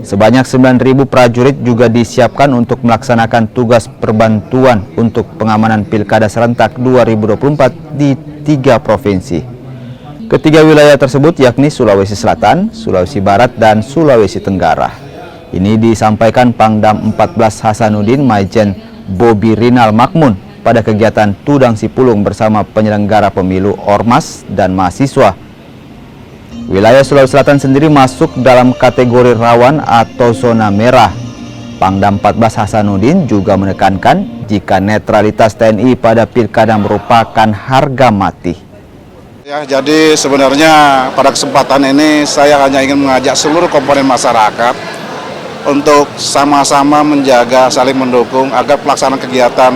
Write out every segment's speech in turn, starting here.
Sebanyak 9.000 prajurit juga disiapkan untuk melaksanakan tugas perbantuan untuk pengamanan Pilkada serentak 2024 di 3 provinsi. Ketiga wilayah tersebut yakni Sulawesi Selatan, Sulawesi Barat, dan Sulawesi Tenggara. Ini disampaikan Pangdam 14 Hasanuddin Maijen Bobi Rinal Makmun pada kegiatan Tudang Sipulung bersama penyelenggara pemilu, ormas, dan mahasiswa. Wilayah Sulawesi Selatan sendiri masuk dalam kategori rawan atau zona merah. Pangdam 14 Hasanuddin juga menekankan jika netralitas TNI pada Pilkada merupakan harga mati. Ya, jadi sebenarnya pada kesempatan ini saya hanya ingin mengajak seluruh komponen masyarakat untuk sama-sama menjaga, saling mendukung agar pelaksanaan kegiatan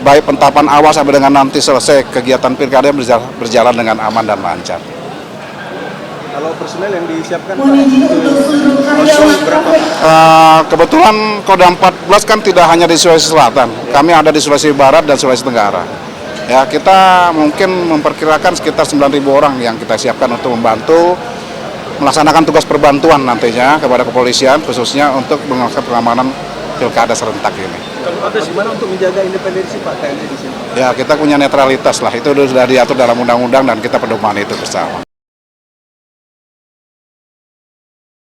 baik penetapan awal sampai dengan nanti selesai kegiatan Pilkada berjalan dengan aman dan lancar. Kalau personel yang disiapkan berapa? Kebetulan Kodam 14 kan tidak hanya di Sulawesi Selatan, kami ada di Sulawesi Barat dan Sulawesi Tenggara. Ya, kita mungkin memperkirakan sekitar 9.000 orang yang kita siapkan untuk membantu melaksanakan tugas perbantuan nantinya kepada kepolisian, khususnya untuk melaksanakan pengamanan Pilkada serentak ini. Kalau ada gimana untuk menjaga independensi Pak TNI di sini? Ya, kita punya netralitas lah, itu sudah diatur dalam undang-undang dan kita pedoman itu bersama.